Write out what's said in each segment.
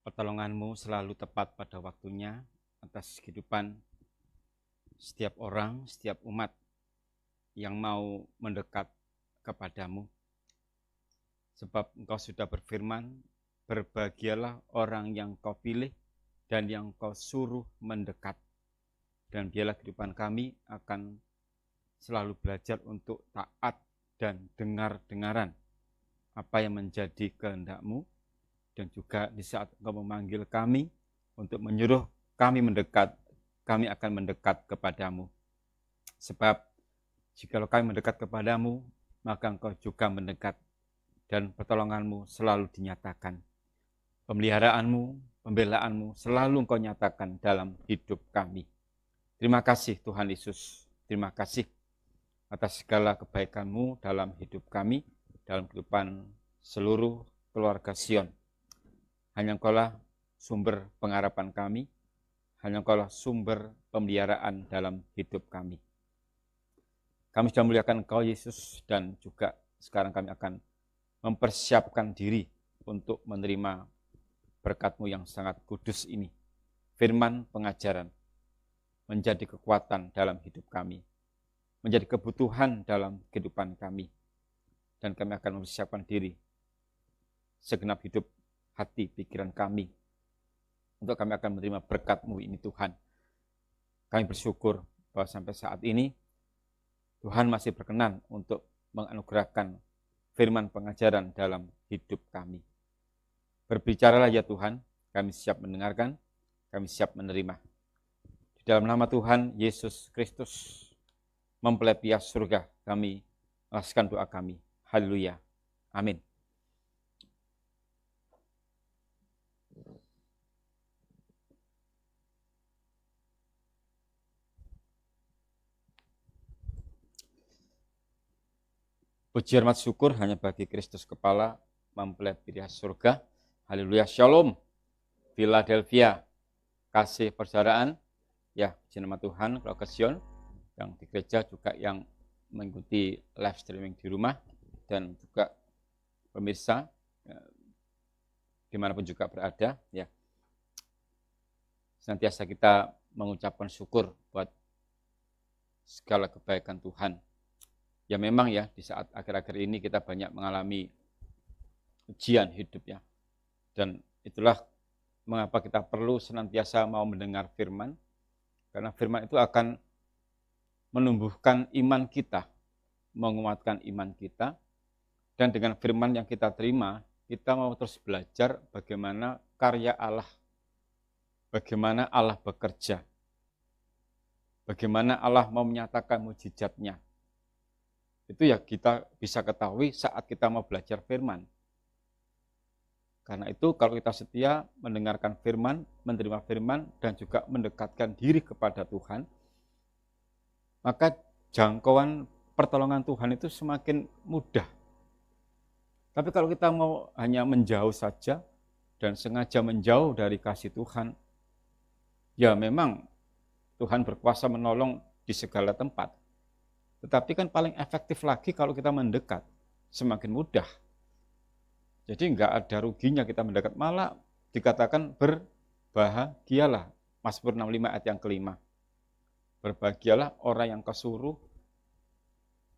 Pertolongan-Mu selalu tepat pada waktunya atas kehidupan setiap orang, setiap umat yang mau mendekat kepadamu. Sebab Engkau sudah berfirman, berbahagialah orang yang Kau pilih dan yang Kau suruh mendekat. Dan biarlah kehidupan kami akan selalu belajar untuk taat dan dengar-dengaran apa yang menjadi kehendak-Mu. Dan juga di saat Engkau memanggil kami untuk menyuruh kami mendekat, kami akan mendekat kepadamu. Sebab jika kami mendekat kepadamu, maka Engkau juga mendekat dan pertolonganmu selalu dinyatakan. Pemeliharaanmu, pembelaanmu selalu Engkau nyatakan dalam hidup kami. Terima kasih Tuhan Yesus, terima kasih atas segala kebaikan-Mu dalam hidup kami, dalam kehidupan seluruh keluarga Sion. Hanya Engkaulah sumber pengharapan kami, hanya Engkaulah sumber pemeliharaan dalam hidup kami. Kami sudah muliakan Engkau Yesus, dan juga sekarang kami akan mempersiapkan diri untuk menerima berkat-Mu yang sangat kudus ini. Firman pengajaran menjadi kekuatan dalam hidup kami, menjadi kebutuhan dalam kehidupan kami, dan kami akan mempersiapkan diri segenap hidup hati, pikiran kami, untuk kami akan menerima berkat-Mu ini Tuhan. Kami bersyukur bahwa sampai saat ini, Tuhan masih berkenan untuk menganugerahkan firman pengajaran dalam hidup kami. Berbicaralah ya Tuhan, kami siap mendengarkan, kami siap menerima. Di dalam nama Tuhan Yesus Kristus, mempelai pihak surga, kami alaskan doa kami. Haleluya. Amin. Puji hormat syukur hanya bagi Kristus kepala, mempelai pihak surga. Haleluya. Shalom. Philadelphia. Kasih persaudaraan. Ya, puji nama Tuhan, keluarga Sion, yang di gereja juga yang mengikuti live streaming di rumah, dan juga pemirsa dimanapun juga berada. Ya, senantiasa kita mengucapkan syukur buat segala kebaikan Tuhan. Ya memang ya, di saat akhir-akhir ini kita banyak mengalami ujian hidup ya. Dan itulah mengapa kita perlu senantiasa mau mendengar firman, karena firman itu akan menumbuhkan iman kita, menguatkan iman kita, dan dengan firman yang kita terima, kita mau terus belajar bagaimana karya Allah, bagaimana Allah bekerja, bagaimana Allah mau menyatakan mujizatnya. Itu ya kita bisa ketahui saat kita mau belajar firman. Karena itu kalau kita setia mendengarkan firman, menerima firman, dan juga mendekatkan diri kepada Tuhan, maka jangkauan pertolongan Tuhan itu semakin mudah. Tapi kalau kita mau hanya menjauh saja, dan sengaja menjauh dari kasih Tuhan, ya memang Tuhan berkuasa menolong di segala tempat. Tetapi kan paling efektif lagi kalau kita mendekat, semakin mudah. Jadi enggak ada ruginya kita mendekat, malah dikatakan berbahagialah. Mazmur 65 ayat yang kelima. Berbahagialah orang yang kesuruh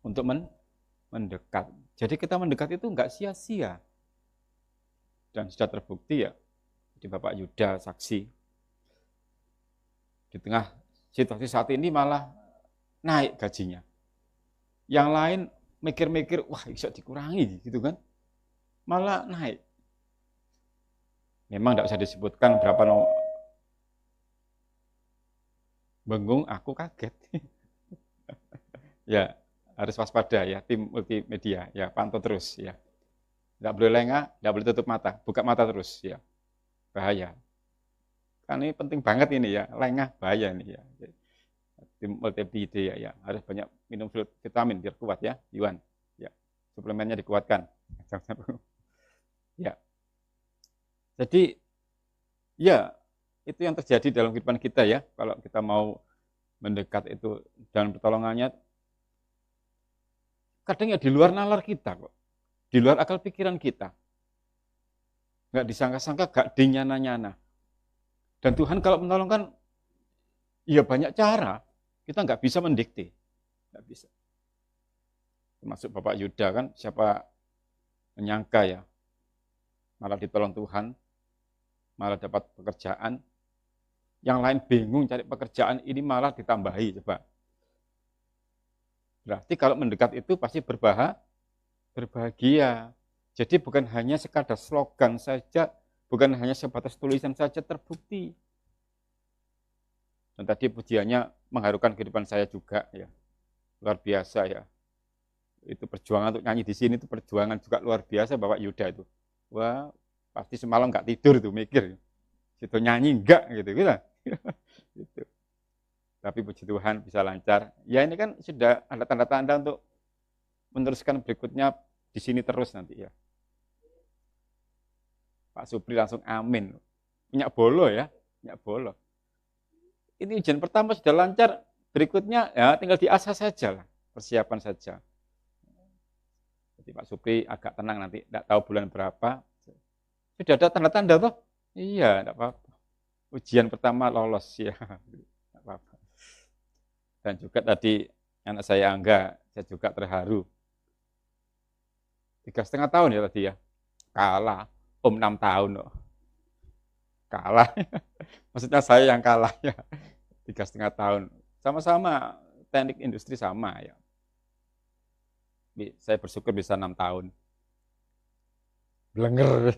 untuk mendekat. Jadi kita mendekat itu enggak sia-sia. Dan sudah terbukti ya, di Bapak Yuda saksi. Di tengah situasi saat ini malah naik gajinya. Yang lain mikir-mikir, wah bisa dikurangi gitu kan. Malah naik. Memang tidak usah disebutkan berapa nomor. Bengung, aku kaget. Ya, harus waspada ya, tim multimedia. Ya, pantau terus ya. Tidak boleh lengah, tidak boleh tutup mata. Buka mata terus ya. Bahaya. Kan ini penting banget ini ya, lengah bahaya ini ya. Tim multimedia ya, harus banyak minum vitamin biar kuat ya, Iwan. Ya, suplemennya dikuatkan. Ya. Jadi ya itu yang terjadi dalam kehidupan kita ya. Kalau kita mau mendekat itu dan pertolongannya, kadang ya di luar nalar kita kok, di luar akal pikiran kita. nggak disangka-sangka, nggak dinyana-nyana. Dan Tuhan kalau menolong kan, ya banyak cara. Kita nggak bisa mendikte, nggak bisa. Termasuk Bapak Yuda kan, siapa menyangka ya, malah ditolong Tuhan, malah dapat pekerjaan. Yang lain bingung cari pekerjaan, ini malah ditambahi, coba. Berarti kalau mendekat itu pasti berbahagia. Jadi bukan hanya sekadar slogan saja, bukan hanya sebatas tulisan saja terbukti. Dan tadi pujiannya mengharukan kehidupan saya juga ya. Luar biasa ya. Itu perjuangan untuk nyanyi di sini itu perjuangan juga luar biasa Bapak Yuda itu. Wah, pasti semalam nggak tidur tuh mikir. Situ nyanyi enggak gitu. Gitu. Tapi puji Tuhan bisa lancar. Ya ini kan sudah ada tanda-tanda untuk meneruskan berikutnya di sini terus nanti ya. Pak Supri langsung amin. Minyak bolo ya, minyak bolo. Ini ujian pertama sudah lancar, berikutnya ya tinggal diasah saja lah, persiapan saja. Jadi Pak Supri agak tenang nanti, tidak tahu bulan berapa. Sudah ada tanda-tanda toh? Iya, tidak apa-apa. Ujian pertama lolos ya, tidak apa-apa. Dan juga tadi anak saya Angga, saya juga terharu. 3,5 tahun ya tadi ya, kalah. 6 tahun loh. Kalah. Maksudnya saya yang kalah ya. 3,5 tahun. Sama-sama teknik industri sama ya. Saya bersyukur bisa 6 tahun. Blenger.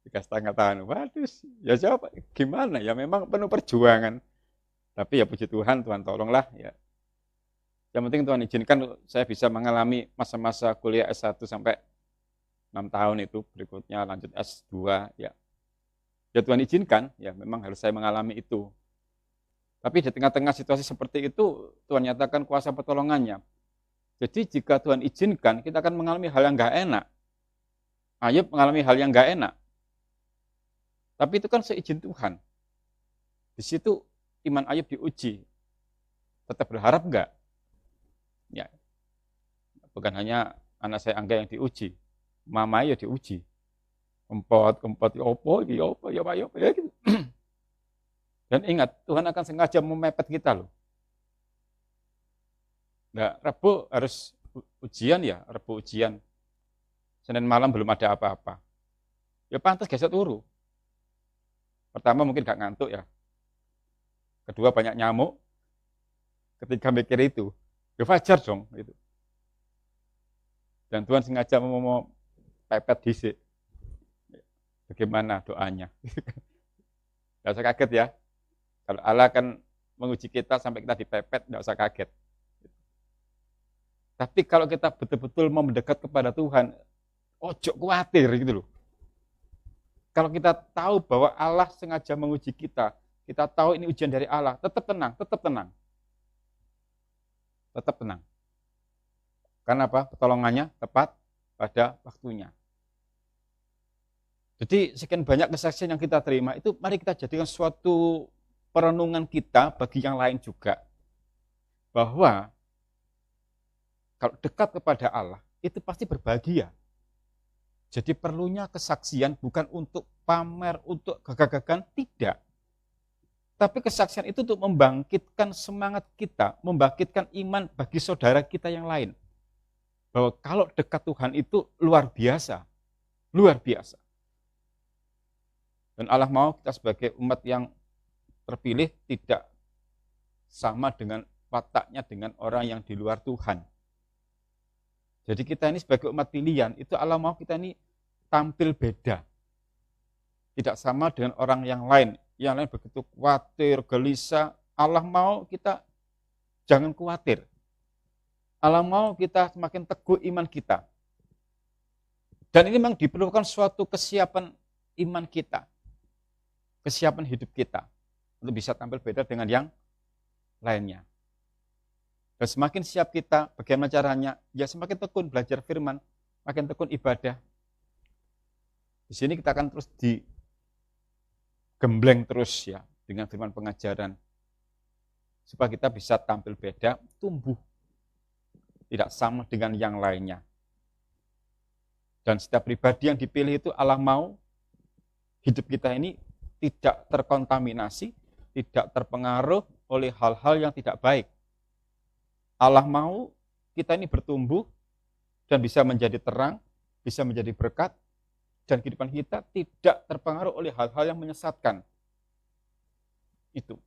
3,5 tahun. Waduh, ya jawab gimana ya, memang penuh perjuangan. Tapi ya puji Tuhan, Tuhan tolonglah ya. Yang penting Tuhan izinkan saya bisa mengalami masa-masa kuliah S1 sampai 6 tahun itu, berikutnya lanjut S2 ya. Ya Tuhan izinkan, ya memang harus saya mengalami itu. Tapi di tengah-tengah situasi seperti itu, Tuhan nyatakan kuasa pertolongannya. Jadi jika Tuhan izinkan, kita akan mengalami hal yang nggak enak. Ayub mengalami hal yang nggak enak. Tapi itu kan seizin Tuhan. Di situ iman Ayub diuji. Tetap berharap nggak? Ya. Bukan hanya anak saya Angga yang diuji. Mama ya diuji. Kempot, ya Pak, ya gitu. Dan ingat, Tuhan akan sengaja memepet kita loh. Nah, Rabu harus ujian ya, Rabu ujian. Senin malam belum ada apa-apa. Ya pantas gesek turu. Pertama mungkin gak ngantuk ya. Kedua banyak nyamuk. Ketiga mikir itu, ya wajar dong. Gitu. Dan Tuhan sengaja mau pepet disik. Bagaimana doanya? Gak usah kaget ya. Kalau Allah akan menguji kita sampai kita dipepet, gak usah kaget. Tapi kalau kita betul-betul mau mendekat kepada Tuhan, ojo khawatir gitu loh. Kalau kita tahu bahwa Allah sengaja menguji kita tahu ini ujian dari Allah, tetap tenang, tetap tenang. Tetap tenang. Karena apa? Pertolongannya tepat pada waktunya. Jadi sekian banyak kesaksian yang kita terima, itu mari kita jadikan suatu perenungan kita bagi yang lain juga. Bahwa kalau dekat kepada Allah, itu pasti berbahagia. Jadi perlunya kesaksian bukan untuk pamer, untuk gagah-gagahan, tidak. Tapi kesaksian itu untuk membangkitkan semangat kita, membangkitkan iman bagi saudara kita yang lain. Bahwa kalau dekat Tuhan itu luar biasa. Luar biasa. Dan Allah mau kita sebagai umat yang terpilih tidak sama dengan wataknya dengan orang yang di luar Tuhan. Jadi kita ini sebagai umat pilihan, itu Allah mau kita ini tampil beda. Tidak sama dengan orang yang lain. Yang lain begitu khawatir, gelisah. Allah mau kita jangan khawatir. Allah mau kita semakin teguh iman kita. Dan ini memang diperlukan suatu kesiapan iman kita. Kesiapan hidup kita. Untuk bisa tampil beda dengan yang lainnya. Dan semakin siap kita, bagaimana caranya? Ya semakin tekun belajar firman, makin tekun ibadah. Di sini kita akan terus digembleng terus ya dengan firman pengajaran. Supaya kita bisa tampil beda, tumbuh. Tidak sama dengan yang lainnya. Dan setiap pribadi yang dipilih itu Allah mau hidup kita ini tidak terkontaminasi, tidak terpengaruh oleh hal-hal yang tidak baik. Allah mau kita ini bertumbuh dan bisa menjadi terang, bisa menjadi berkat, dan kehidupan kita tidak terpengaruh oleh hal-hal yang menyesatkan. Itu.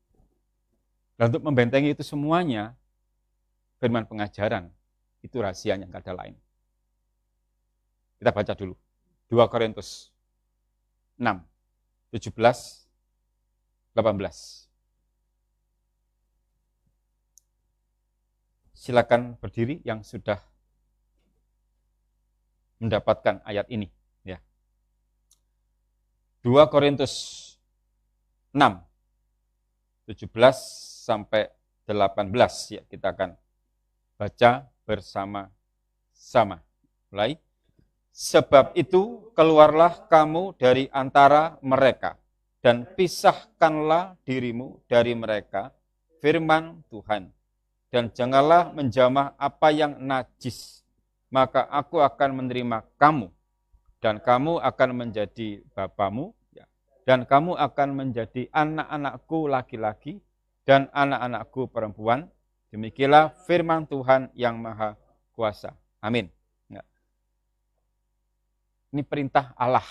Dan untuk membentengi itu semuanya, firman pengajaran, itu rahasianya, nggak ada lain. Kita baca dulu. 2 Korintus 6, 17, 18. Silakan berdiri yang sudah mendapatkan ayat ini. Ya. 2 Korintus 6, 17 sampai 18. Ya, kita akan baca bersama-sama. Mulai. Sebab itu keluarlah kamu dari antara mereka dan pisahkanlah dirimu dari mereka, firman Tuhan. Dan janganlah menjamah apa yang najis, maka aku akan menerima kamu, dan kamu akan menjadi bapamu, dan kamu akan menjadi anak-anakku laki-laki, dan anak-anakku perempuan. Demikianlah firman Tuhan yang Maha Kuasa. Amin. Ini perintah Allah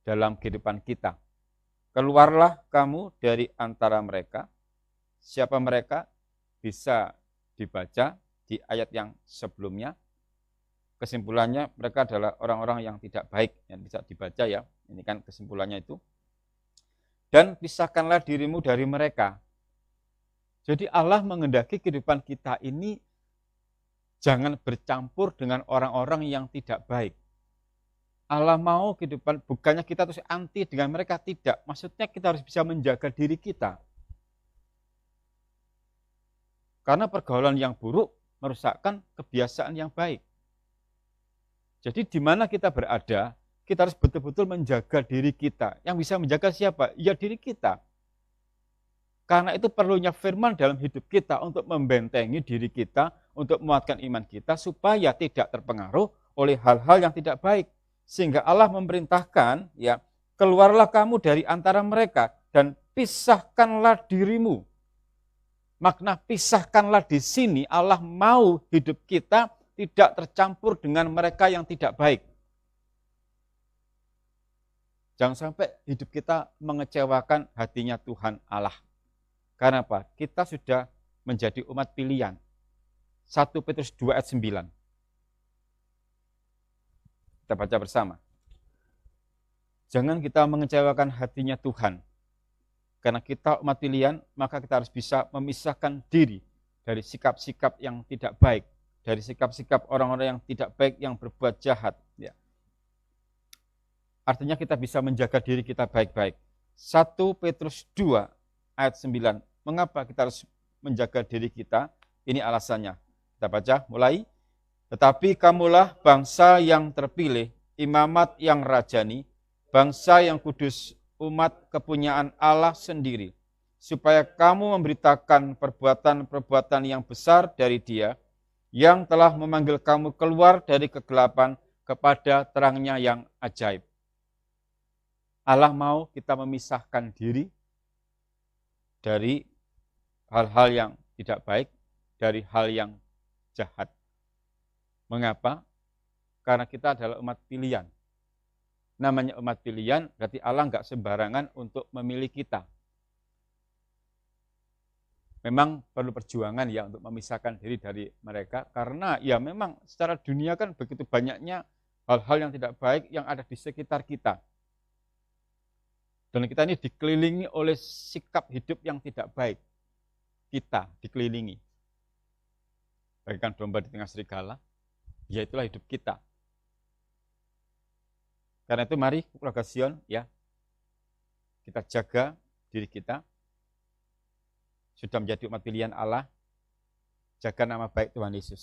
dalam kehidupan kita. Keluarlah kamu dari antara mereka. Siapa mereka? Bisa dibaca di ayat yang sebelumnya. Kesimpulannya mereka adalah orang-orang yang tidak baik, yang bisa dibaca ya. Ini kan kesimpulannya itu. Dan pisahkanlah dirimu dari mereka. Jadi Allah mengendaki kehidupan kita ini jangan bercampur dengan orang-orang yang tidak baik. Allah mau kehidupan, bukannya kita terus anti dengan mereka, tidak. Maksudnya kita harus bisa menjaga diri kita. Karena pergaulan yang buruk merusakkan kebiasaan yang baik. Jadi di mana kita berada, kita harus betul-betul menjaga diri kita. Yang bisa menjaga siapa? Ya diri kita. Karena itu perlunya firman dalam hidup kita untuk membentengi diri kita, untuk menguatkan iman kita, supaya tidak terpengaruh oleh hal-hal yang tidak baik. Sehingga Allah memerintahkan, ya, keluarlah kamu dari antara mereka dan pisahkanlah dirimu. Makna pisahkanlah di sini, Allah mau hidup kita tidak tercampur dengan mereka yang tidak baik. Jangan sampai hidup kita mengecewakan hatinya Tuhan Allah. Karena apa? Kita sudah menjadi umat pilihan. 1 Petrus 2 ayat 9. Kita baca bersama. Jangan kita mengecewakan hatinya Tuhan. Karena kita umat pilihan, maka kita harus bisa memisahkan diri dari sikap-sikap yang tidak baik, dari sikap-sikap orang-orang yang tidak baik, yang berbuat jahat. Ya. Artinya kita bisa menjaga diri kita baik-baik. 1 Petrus 2 ayat 9. Mengapa kita harus menjaga diri kita? Ini alasannya. Kita baca mulai. Tetapi kamulah bangsa yang terpilih, imamat yang rajani, bangsa yang kudus, umat kepunyaan Allah sendiri, supaya kamu memberitakan perbuatan-perbuatan yang besar dari Dia, yang telah memanggil kamu keluar dari kegelapan kepada terangnya yang ajaib. Allah mau kita memisahkan diri dari hal-hal yang tidak baik, dari hal yang jahat. Mengapa? Karena kita adalah umat pilihan. Namanya umat pilihan, berarti Allah nggak sembarangan untuk memilih kita. Memang perlu perjuangan ya untuk memisahkan diri dari mereka, karena ya memang secara dunia kan begitu banyaknya hal-hal yang tidak baik yang ada di sekitar kita. Dan kita ini dikelilingi oleh sikap hidup yang tidak baik. Kita dikelilingi. Bagaikan domba di tengah serigala, ya itulah hidup kita. Karena itu mari keluarga Sion, ya, kita jaga diri kita. Sudah menjadi umat pilihan Allah, jaga nama baik Tuhan Yesus.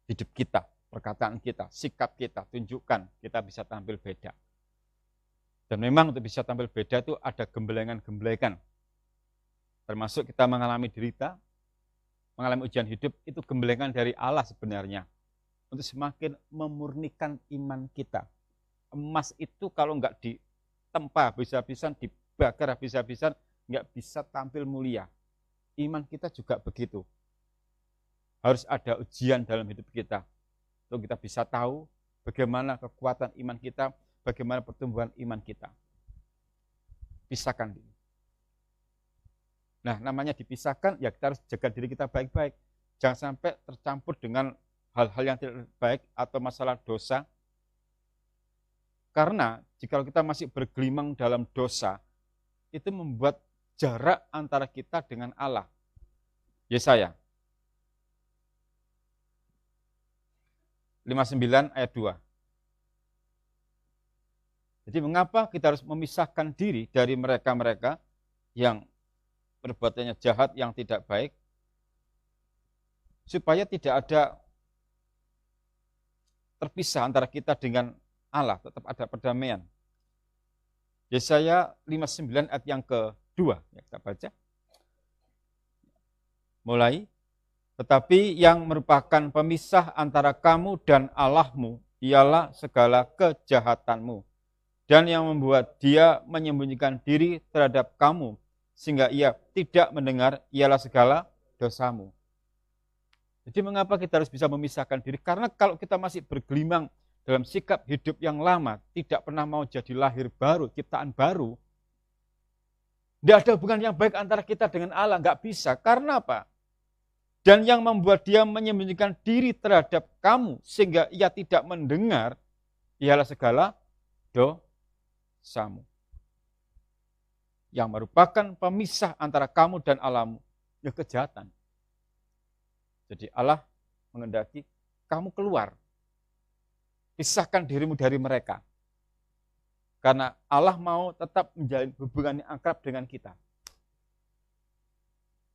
Hidup kita, perkataan kita, sikap kita, tunjukkan kita bisa tampil beda. Dan memang untuk bisa tampil beda itu ada gembelengan-gemblekan. Termasuk kita mengalami derita, mengalami ujian hidup, itu gembelengan dari Allah sebenarnya. Untuk semakin memurnikan iman kita. Emas itu kalau nggak ditempa habis-habisan, dibakar habis-habisan, nggak bisa tampil mulia. Iman kita juga begitu. Harus ada ujian dalam hidup kita. Untuk kita bisa tahu bagaimana kekuatan iman kita, bagaimana pertumbuhan iman kita. Pisahkan diri. Nah, namanya dipisahkan, ya kita harus jaga diri kita baik-baik. Jangan sampai tercampur dengan hal-hal yang tidak baik atau masalah dosa. Karena jika kita masih bergelimang dalam dosa, itu membuat jarak antara kita dengan Allah. Yesaya 59 ayat 2. Jadi mengapa kita harus memisahkan diri dari mereka-mereka yang perbuatannya jahat, yang tidak baik, supaya tidak ada terpisah antara kita dengan Allah, tetap ada perdamaian. Yesaya 59 ayat yang kedua, ya, kita baca. Mulai, tetapi yang merupakan pemisah antara kamu dan Allahmu ialah segala kejahatanmu, dan yang membuat dia menyembunyikan diri terhadap kamu, sehingga ia tidak mendengar ialah segala dosamu. Jadi mengapa kita harus bisa memisahkan diri? Karena kalau kita masih bergelimang dalam sikap hidup yang lama, tidak pernah mau jadi lahir baru, ciptaan baru, tidak ada hubungan yang baik antara kita dengan Allah, nggak bisa. Karena apa? Dan yang membuat dia menyembunyikan diri terhadap kamu, sehingga ia tidak mendengar, ialah segala dosamu. Yang merupakan pemisah antara kamu dan Allahmu, ya kejahatan. Jadi Allah mengendaki kamu keluar. Pisahkan dirimu dari mereka. Karena Allah mau tetap menjalin hubungan yang akrab dengan kita.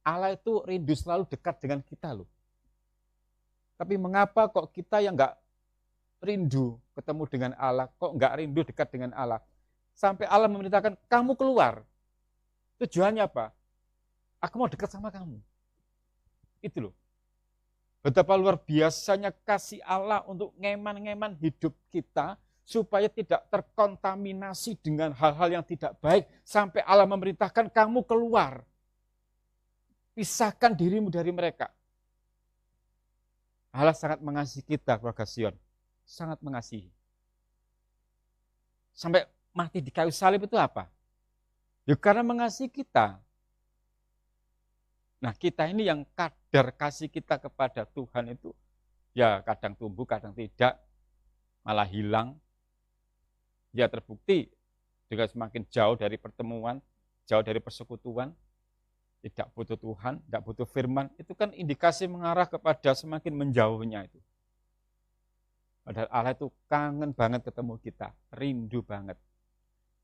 Allah itu rindu selalu dekat dengan kita loh. Tapi mengapa kok kita yang enggak rindu ketemu dengan Allah, kok enggak rindu dekat dengan Allah? Sampai Allah memerintahkan kamu keluar. Tujuannya apa? Aku mau dekat sama kamu. Itu loh. Betapa luar biasanya kasih Allah untuk ngeman-ngeman hidup kita supaya tidak terkontaminasi dengan hal-hal yang tidak baik. Sampai Allah memerintahkan kamu keluar. Pisahkan dirimu dari mereka. Allah sangat mengasihi kita, keluarga Sion. Sangat mengasihi. Sampai mati di kayu salib itu apa? Ya karena mengasihi kita. Nah kita ini yang kadar kasih kita kepada Tuhan itu ya kadang tumbuh, kadang tidak, malah hilang. Ya terbukti juga semakin jauh dari pertemuan, jauh dari persekutuan, tidak butuh Tuhan, tidak butuh firman, itu kan indikasi mengarah kepada semakin menjauhnya itu. Padahal Allah itu kangen banget ketemu kita, rindu banget.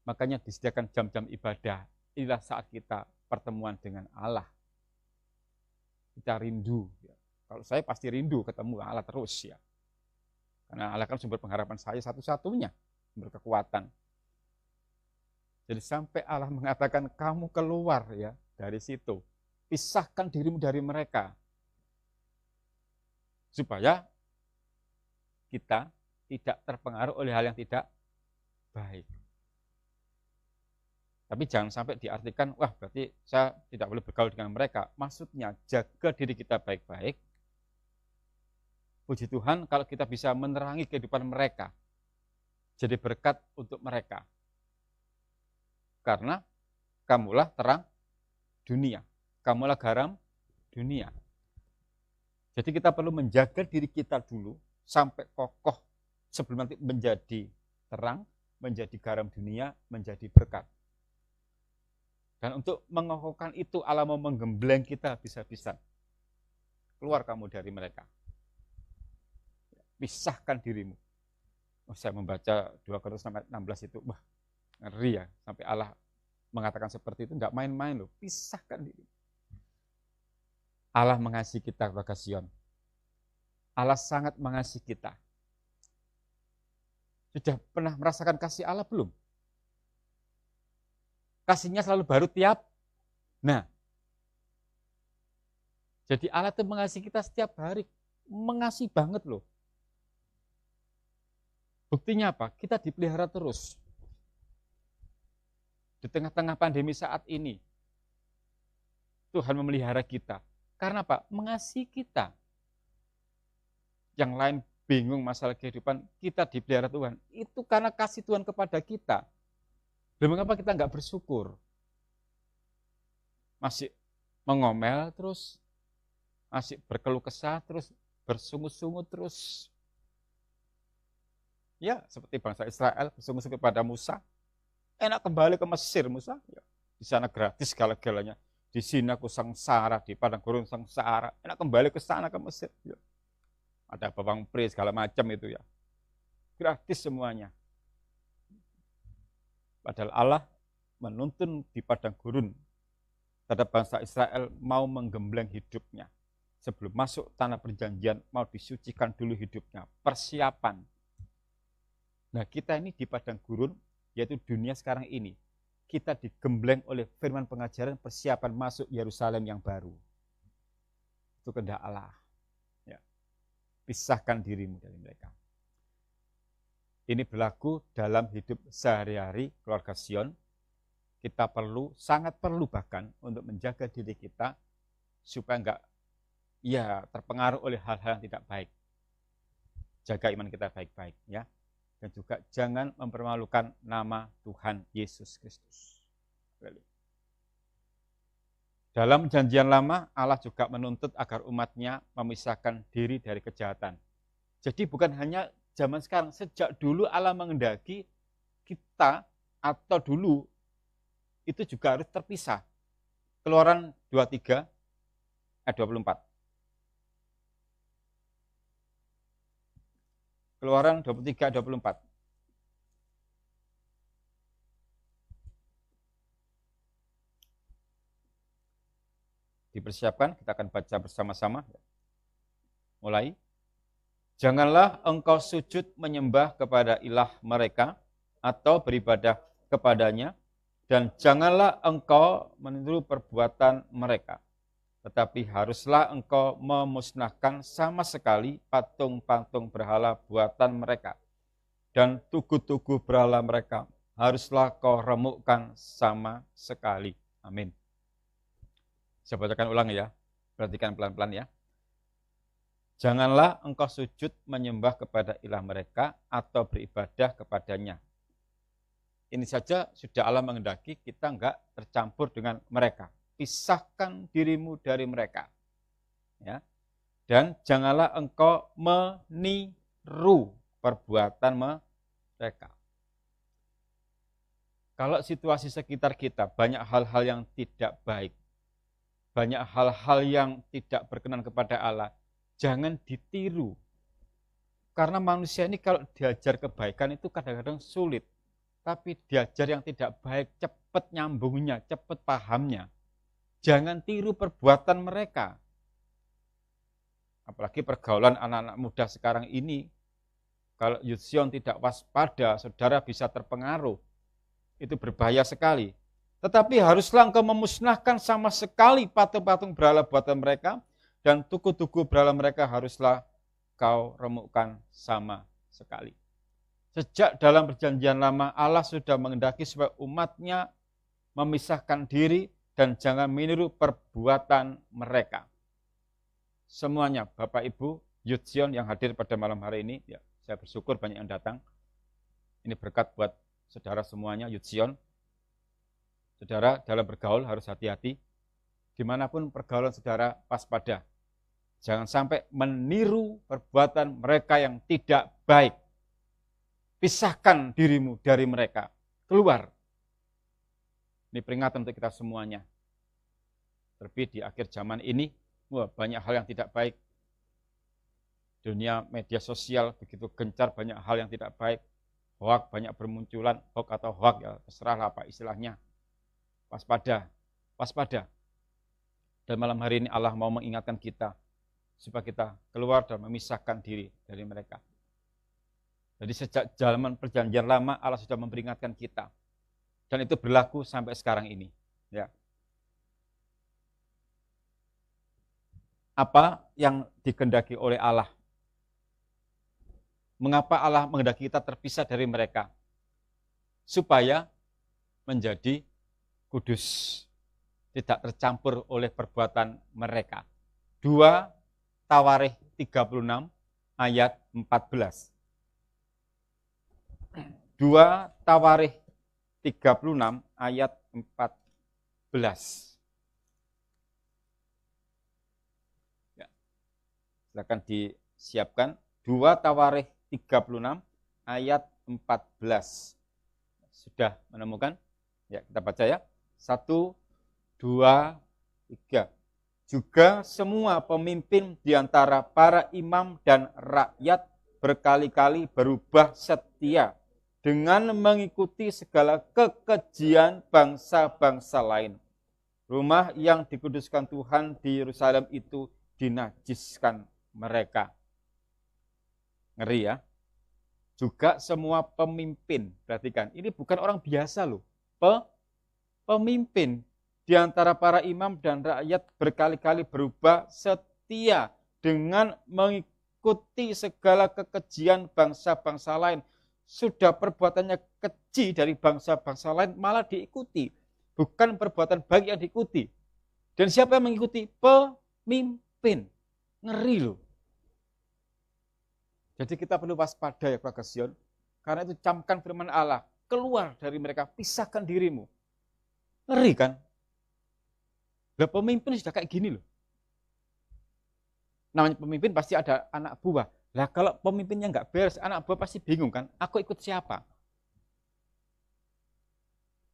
Makanya disediakan jam-jam ibadah, inilah saat kita pertemuan dengan Allah. Kita rindu. Ya. Kalau saya pasti rindu ketemu Allah terus ya. Karena Allah kan sumber pengharapan saya satu-satunya, sumber kekuatan. Jadi sampai Allah mengatakan kamu keluar ya dari situ. Pisahkan dirimu dari mereka. Supaya kita tidak terpengaruh oleh hal yang tidak baik. Tapi jangan sampai diartikan, wah berarti saya tidak boleh bergaul dengan mereka. Maksudnya jaga diri kita baik-baik. Puji Tuhan kalau kita bisa menerangi kehidupan mereka. Jadi berkat untuk mereka. Karena kamulah terang dunia. Kamulah garam dunia. Jadi kita perlu menjaga diri kita dulu sampai kokoh sebelum nanti menjadi terang, menjadi garam dunia, menjadi berkat. Dan untuk mengokohkan itu Allah mau menggembleng kita habis-habisan. Keluar kamu dari mereka. Pisahkan dirimu. Oh, saya membaca 2 Korintus 16 itu, wah ngeri ya. Sampai Allah mengatakan seperti itu, enggak main-main loh. Pisahkan diri. Allah mengasihi kita, keluarga Sion. Allah sangat mengasihi kita. Sudah pernah merasakan kasih Allah belum? Kasihnya selalu baru tiap. Nah, jadi Allah itu mengasihi kita setiap hari. Mengasihi banget loh. Buktinya apa? Kita dipelihara terus. Di tengah-tengah pandemi saat ini, Tuhan memelihara kita. Karena apa? Mengasihi kita. Yang lain bingung masalah kehidupan, kita dipelihara Tuhan. Itu karena kasih Tuhan kepada kita. Dan mengapa kita nggak bersyukur? Masih mengomel terus, masih berkeluh kesah terus, bersungut-sungut terus. Ya, seperti bangsa Israel bersungut-sungut kepada Musa. Enak kembali ke Mesir, Musa. Ya, di sana gratis segala-galanya. Di sini aku sengsara, di padang gurun sengsara. Enak kembali ke sana, ke Mesir. Ya. Ada bawang pri segala macam itu ya. Gratis semuanya. Padahal Allah menuntun di padang gurun terhadap bangsa Israel mau menggembleng hidupnya. Sebelum masuk tanah perjanjian, mau disucikan dulu hidupnya. Persiapan. Nah, kita ini di padang gurun, yaitu dunia sekarang ini. Kita digembleng oleh firman pengajaran persiapan masuk Yerusalem yang baru. Itu kehendak Allah. Ya. Pisahkan dirimu dari mereka. Ini berlaku dalam hidup sehari-hari keluarga Sion. Kita perlu, sangat perlu bahkan untuk menjaga diri kita supaya enggak terpengaruh oleh hal-hal yang tidak baik. Jaga iman kita baik-baik ya. Dan juga jangan mempermalukan nama Tuhan Yesus Kristus. Dalam perjanjian lama, Allah juga menuntut agar umatnya memisahkan diri dari kejahatan. Jadi bukan hanya zaman sekarang, sejak dulu Allah menghendaki kita atau dulu itu juga harus terpisah. Keluaran 23 ayat 24. Keluaran 23 ayat 24. Dipersiapkan, kita akan baca bersama-sama. Mulai. Janganlah engkau sujud menyembah kepada ilah mereka atau beribadah kepadanya, dan janganlah engkau meniru perbuatan mereka. Tetapi haruslah engkau memusnahkan sama sekali patung-patung berhala buatan mereka. Dan tugu-tugu berhala mereka haruslah kau remukkan sama sekali. Amin. Saya bacakan ulang ya, perhatikan pelan-pelan ya. Janganlah engkau sujud menyembah kepada ilah mereka atau beribadah kepadanya. Ini saja sudah Allah menghendaki kita enggak tercampur dengan mereka. Pisahkan dirimu dari mereka. Ya. Dan janganlah engkau meniru perbuatan mereka. Kalau situasi sekitar kita banyak hal-hal yang tidak baik, banyak hal-hal yang tidak berkenan kepada Allah, jangan ditiru. Karena manusia ini kalau diajar kebaikan itu kadang-kadang sulit. Tapi diajar yang tidak baik, cepat nyambungnya, cepat pahamnya. Jangan tiru perbuatan mereka. Apalagi pergaulan anak-anak muda sekarang ini. Kalau Youth Sion tidak waspada, saudara bisa terpengaruh. Itu berbahaya sekali. Tetapi haruslah engkau memusnahkan sama sekali patung-patung berhala buatan mereka, dan tugu-tugu berhala mereka haruslah kau remukkan sama sekali. Sejak dalam perjanjian lama, Allah sudah menghendaki supaya umatnya memisahkan diri dan jangan meniru perbuatan mereka. Semuanya, Bapak Ibu, Youth Sion yang hadir pada malam hari ini, ya, saya bersyukur banyak yang datang. Ini berkat buat saudara semuanya, Youth Sion. Saudara dalam bergaul harus hati-hati. Dimanapun pergaulan saudara, waspada. Jangan sampai meniru perbuatan mereka yang tidak baik. Pisahkan dirimu dari mereka. Keluar. Ini peringatan untuk kita semuanya. Terlebih di akhir zaman ini, banyak hal yang tidak baik. Dunia media sosial begitu gencar, banyak hal yang tidak baik. Hoak banyak bermunculan, hoak atau hoak, ya terserahlah apa istilahnya. Waspada, waspada. Dan malam hari ini Allah mau mengingatkan kita, supaya kita keluar dan memisahkan diri dari mereka. Jadi sejak zaman perjanjian lama, Allah sudah memperingatkan kita. Dan itu berlaku sampai sekarang ini. Ya. Apa yang dikehendaki oleh Allah? Mengapa Allah menghendaki kita terpisah dari mereka? Supaya menjadi kudus, tidak tercampur oleh perbuatan mereka. 2 Tawarikh 36 ayat 14. 2 Tawarikh 36 ayat 14. Ya, silakan disiapkan. 2 Tawarikh 36 ayat 14. Sudah menemukan? Ya, kita baca ya. 1, 2, 3. Juga semua pemimpin di antara para imam dan rakyat berkali-kali berubah setia dengan mengikuti segala kekejian bangsa-bangsa lain. Rumah yang dikuduskan Tuhan di Yerusalem itu dinajiskan mereka. Ngeri ya. Juga semua pemimpin, perhatikan, ini bukan orang biasa loh. Pemimpin di antara para imam dan rakyat berkali-kali berubah setia dengan mengikuti segala kekejian bangsa-bangsa lain. Sudah perbuatannya keji dari bangsa-bangsa lain malah diikuti. Bukan perbuatan baik yang diikuti. Dan siapa yang mengikuti? Pemimpin. Ngeri loh. Jadi kita perlu waspada ya keluarga Sion. Karena itu camkan firman Allah. Keluar dari mereka, pisahkan dirimu. Ngeri kan? Lah pemimpin sudah kayak gini loh. Namanya pemimpin pasti ada anak buah. Lah kalau pemimpinnya nggak beres, anak buah pasti bingung kan? Aku ikut siapa?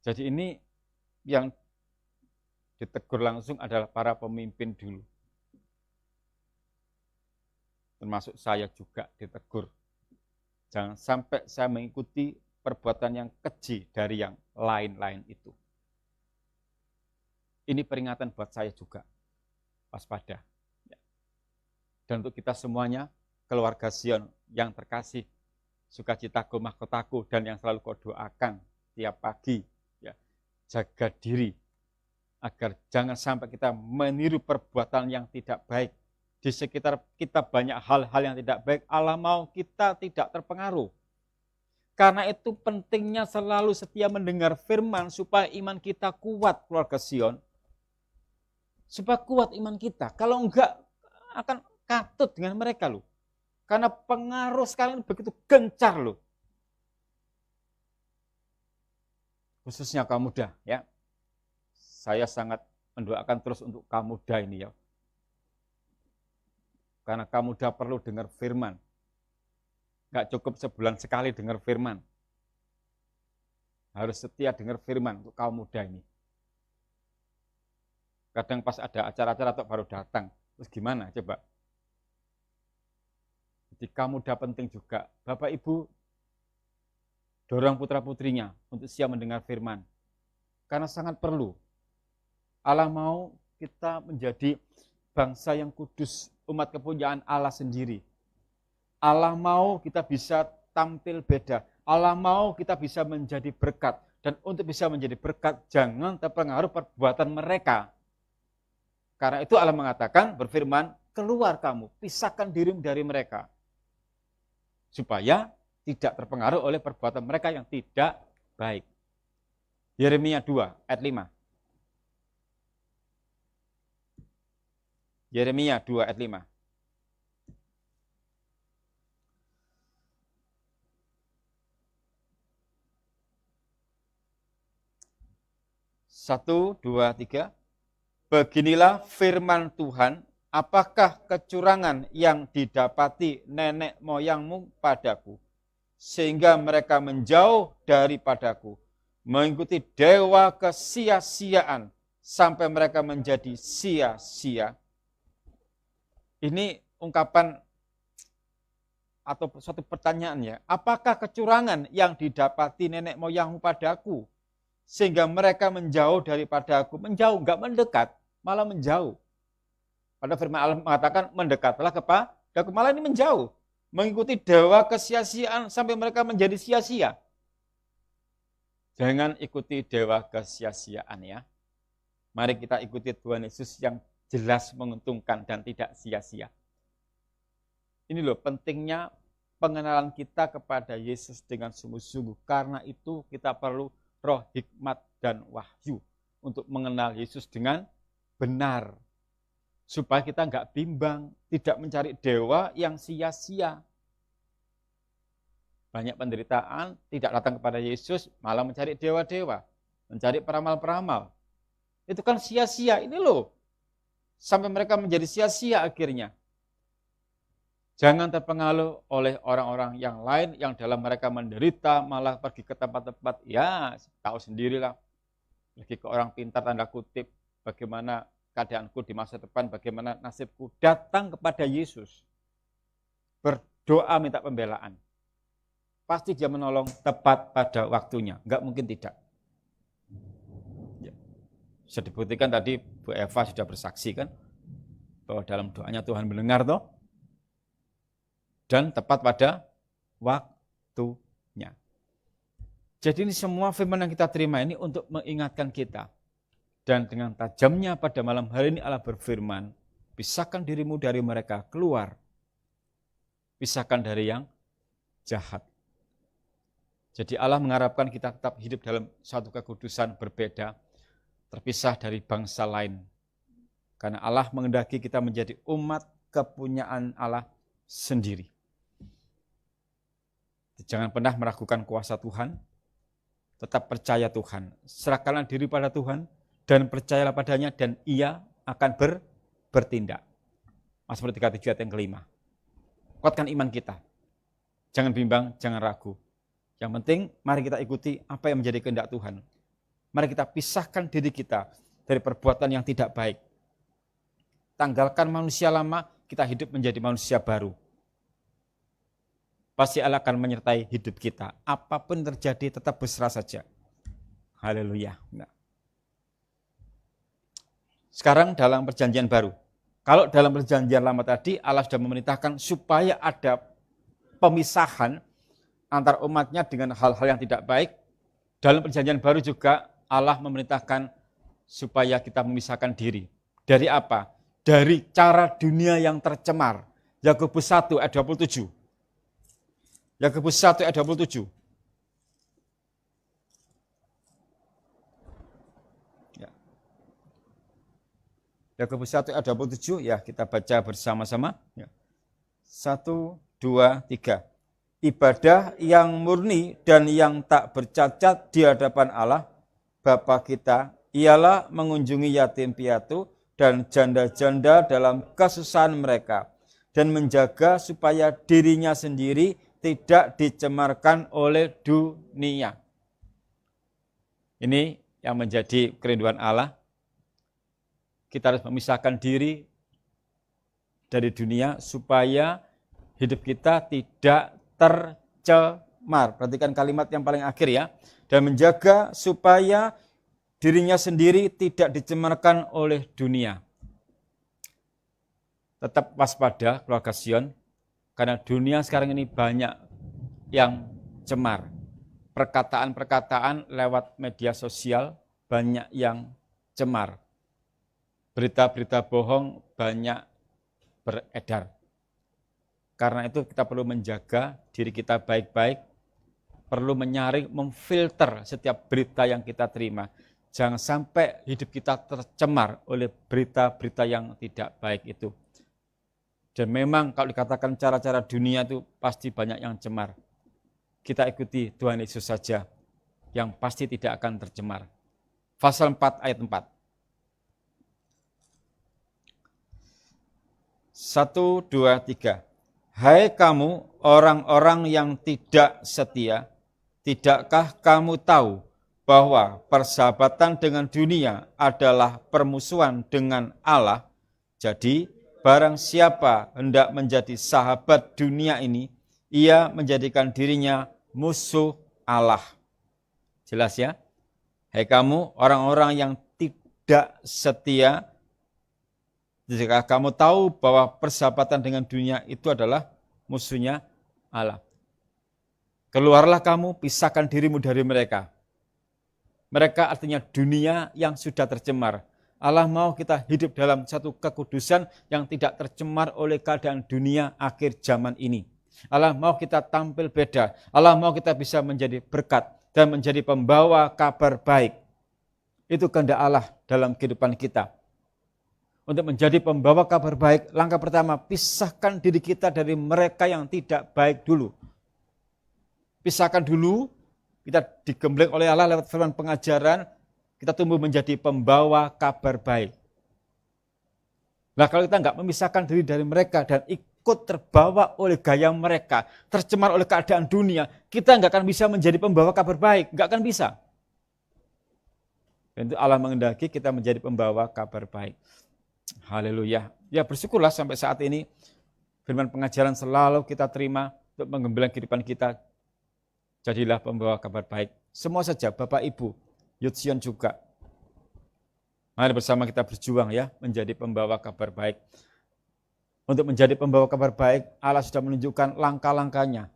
Jadi ini yang ditegur langsung adalah para pemimpin dulu. Termasuk saya juga ditegur. Jangan sampai saya mengikuti perbuatan yang keji dari yang lain-lain itu. Ini peringatan buat saya juga. Waspada. Dan untuk kita semuanya, keluarga Sion yang terkasih, sukacitaku, mahkotaku, dan yang selalu kau doakan tiap pagi, ya, jaga diri, agar jangan sampai kita meniru perbuatan yang tidak baik. Di sekitar kita banyak hal-hal yang tidak baik, Allah mau kita tidak terpengaruh. Karena itu pentingnya selalu setia mendengar firman, supaya iman kita kuat, keluarga Sion. Supaya kuat iman kita. Kalau enggak, akan katut dengan mereka loh. Karena pengaruh sekalian begitu gencar loh. Khususnya kaum muda ya. Saya sangat mendoakan terus untuk kaum muda ini ya. Karena kaum muda perlu dengar firman. Enggak cukup sebulan sekali dengar firman. Harus setia dengar firman untuk kaum muda ini. Kadang pas ada acara-acara atau baru datang. Terus gimana coba? Jadi kaum muda penting juga. Bapak Ibu dorong putra-putrinya untuk siap mendengar firman. Karena sangat perlu. Allah mau kita menjadi bangsa yang kudus, umat kepunyaan Allah sendiri. Allah mau kita bisa tampil beda. Allah mau kita bisa menjadi berkat. Dan untuk bisa menjadi berkat, jangan terpengaruh perbuatan mereka. Karena itu Allah mengatakan, berfirman, keluar kamu, pisahkan dirimu dari mereka. Supaya tidak terpengaruh oleh perbuatan mereka yang tidak baik. Yeremia 2 ayat 5. Yeremia 2 ayat 5. Satu, dua, tiga. Beginilah firman Tuhan, apakah kecurangan yang didapati nenek moyangmu padaku, sehingga mereka menjauh daripadaku, mengikuti dewa kesia-siaan, sampai mereka menjadi sia-sia. Ini ungkapan atau suatu pertanyaan ya, apakah kecurangan yang didapati nenek moyangmu padaku, sehingga mereka menjauh daripada aku? Menjauh, enggak mendekat, malah menjauh. Pada firman Allah mengatakan mendekatlah kepada aku, malah ini menjauh. Mengikuti dewa kesia-siaan sampai mereka menjadi sia-sia. Jangan ikuti dewa kesia-siaan ya. Mari kita ikuti Tuhan Yesus yang jelas menguntungkan dan tidak sia-sia. Ini loh pentingnya pengenalan kita kepada Yesus dengan sungguh-sungguh. Karena itu kita perlu roh hikmat dan wahyu. untuk mengenal Yesus dengan benar. Supaya kita nggak bimbang, tidak mencari dewa yang sia-sia. Banyak penderitaan, tidak datang kepada Yesus, malah mencari dewa-dewa, mencari peramal-peramal. Itu kan sia-sia, ini loh. Sampai mereka menjadi sia-sia akhirnya. Jangan terpengaruh oleh orang-orang yang lain yang dalam mereka menderita, malah pergi ke tempat-tempat, ya tahu sendirilah. Pergi ke orang pintar, tanda kutip, bagaimana keadaanku di masa depan, bagaimana nasibku. Datang kepada Yesus. Berdoa minta pembelaan. Pasti dia menolong tepat pada waktunya. Enggak mungkin tidak. Ya. Bisa dibuktikan tadi Bu Eva sudah bersaksi kan, bahwa dalam doanya Tuhan mendengar toh. Dan tepat pada waktunya. Jadi ini semua firman yang kita terima ini untuk mengingatkan kita. Dan dengan tajamnya pada malam hari ini Allah berfirman, pisahkan dirimu dari mereka, keluar. Pisahkan dari yang jahat. Jadi Allah mengharapkan kita tetap hidup dalam suatu kekudusan berbeda, terpisah dari bangsa lain. Karena Allah menghendaki kita menjadi umat kepunyaan Allah sendiri. Jangan pernah meragukan kuasa Tuhan, tetap percaya Tuhan. Serahkanlah diri pada Tuhan dan percayalah padanya dan Ia akan bertindak. Mazmur 37 ayat yang kelima. Kuatkan iman kita. Jangan bimbang, jangan ragu. Yang penting mari kita ikuti apa yang menjadi kehendak Tuhan. Mari kita pisahkan diri kita dari perbuatan yang tidak baik. Tanggalkan manusia lama, kita hidup menjadi manusia baru. Pasti Allah akan menyertai hidup kita. Apapun terjadi tetap berserah saja. Haleluya. Nah. Sekarang dalam perjanjian baru. Kalau dalam perjanjian lama tadi Allah sudah memerintahkan supaya ada pemisahan antar umatnya dengan hal-hal yang tidak baik. Dalam perjanjian baru juga Allah memerintahkan supaya kita memisahkan diri. Dari apa? Dari cara dunia yang tercemar. Yakobus 1 ayat 27. Yakobus 1 ayat 27. Ya. Yakobus 1 ayat 27, ya kita baca bersama-sama. Ya. 1, 2, 3. Ibadah yang murni dan yang tak bercacat di hadapan Allah, Bapa kita, ialah mengunjungi yatim piatu dan janda-janda dalam kesusahan mereka, dan menjaga supaya dirinya sendiri tidak dicemarkan oleh dunia. Ini yang menjadi kerinduan Allah. Kita harus memisahkan diri dari dunia supaya hidup kita tidak tercemar. Perhatikan kalimat yang paling akhir ya. Dan menjaga supaya dirinya sendiri tidak dicemarkan oleh dunia. Tetap waspada keluarga Sion. Karena dunia sekarang ini banyak yang cemar. Perkataan-perkataan lewat media sosial banyak yang cemar. Berita-berita bohong banyak beredar. Karena itu kita perlu menjaga diri kita baik-baik. Perlu menyaring, memfilter setiap berita yang kita terima. Jangan sampai hidup kita tercemar oleh berita-berita yang tidak baik itu. Dan memang kalau dikatakan cara-cara dunia itu pasti banyak yang cemar. Kita ikuti Tuhan Yesus saja yang pasti tidak akan tercemar. Pasal 4 ayat 4. 1, 2, 3. Hai kamu orang-orang yang tidak setia, tidakkah kamu tahu bahwa persahabatan dengan dunia adalah permusuhan dengan Allah? Jadi barang siapa hendak menjadi sahabat dunia ini, ia menjadikan dirinya musuh Allah. Jelas ya? Hai kamu orang-orang yang tidak setia, jika kamu tahu bahwa persahabatan dengan dunia itu adalah musuhnya Allah. Keluarlah kamu, pisahkan dirimu dari mereka. Mereka artinya dunia yang sudah tercemar. Allah mau kita hidup dalam satu kekudusan yang tidak tercemar oleh keadaan dunia akhir zaman ini. Allah mau kita tampil beda. Allah mau kita bisa menjadi berkat dan menjadi pembawa kabar baik. Itu kehendak Allah dalam kehidupan kita. Untuk menjadi pembawa kabar baik, langkah pertama, pisahkan diri kita dari mereka yang tidak baik dulu. Pisahkan dulu, kita digembleng oleh Allah lewat firman pengajaran, kita tumbuh menjadi pembawa kabar baik. Nah, kalau kita nggak memisahkan diri dari mereka dan ikut terbawa oleh gaya mereka, tercemar oleh keadaan dunia, kita nggak akan bisa menjadi pembawa kabar baik, nggak akan bisa. Dan itu Allah menghendaki kita menjadi pembawa kabar baik. Haleluya. Ya, bersyukurlah sampai saat ini firman pengajaran selalu kita terima untuk menggembalakan kehidupan kita. Jadilah pembawa kabar baik. Semua saja, Bapak Ibu, Yudsion juga. Mari bersama kita berjuang ya, menjadi pembawa kabar baik. Untuk menjadi pembawa kabar baik, Allah sudah menunjukkan langkah-langkahnya.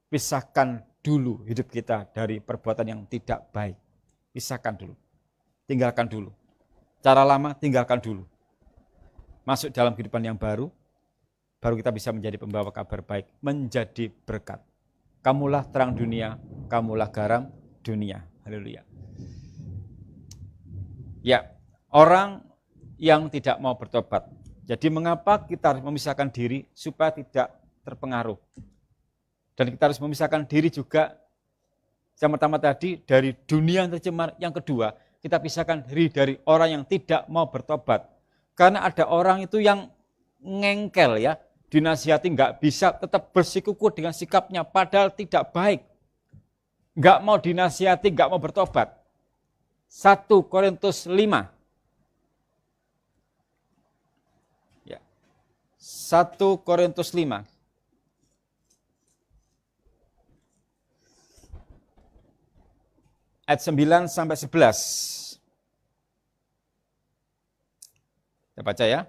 Pisahkan dulu hidup kita dari perbuatan yang tidak baik. Pisahkan dulu. Tinggalkan dulu. Cara lama tinggalkan dulu. Masuk dalam kehidupan yang baru kita bisa menjadi pembawa kabar baik, menjadi berkat. Kamulah terang dunia, kamulah garam dunia. Haleluya. Ya, orang yang tidak mau bertobat. Jadi mengapa kita harus memisahkan diri supaya tidak terpengaruh? Dan kita harus memisahkan diri juga, yang pertama tadi, dari dunia yang tercemar. Yang kedua, kita pisahkan diri dari orang yang tidak mau bertobat. Karena ada orang itu yang ngengkel ya, dinasihati nggak bisa, tetap bersikukuh dengan sikapnya, padahal tidak baik. Nggak mau dinasihati, nggak mau bertobat. 1 Korintus 5. Ya. 1 Korintus 5. Ayat 9 sampai 11. Kita baca ya.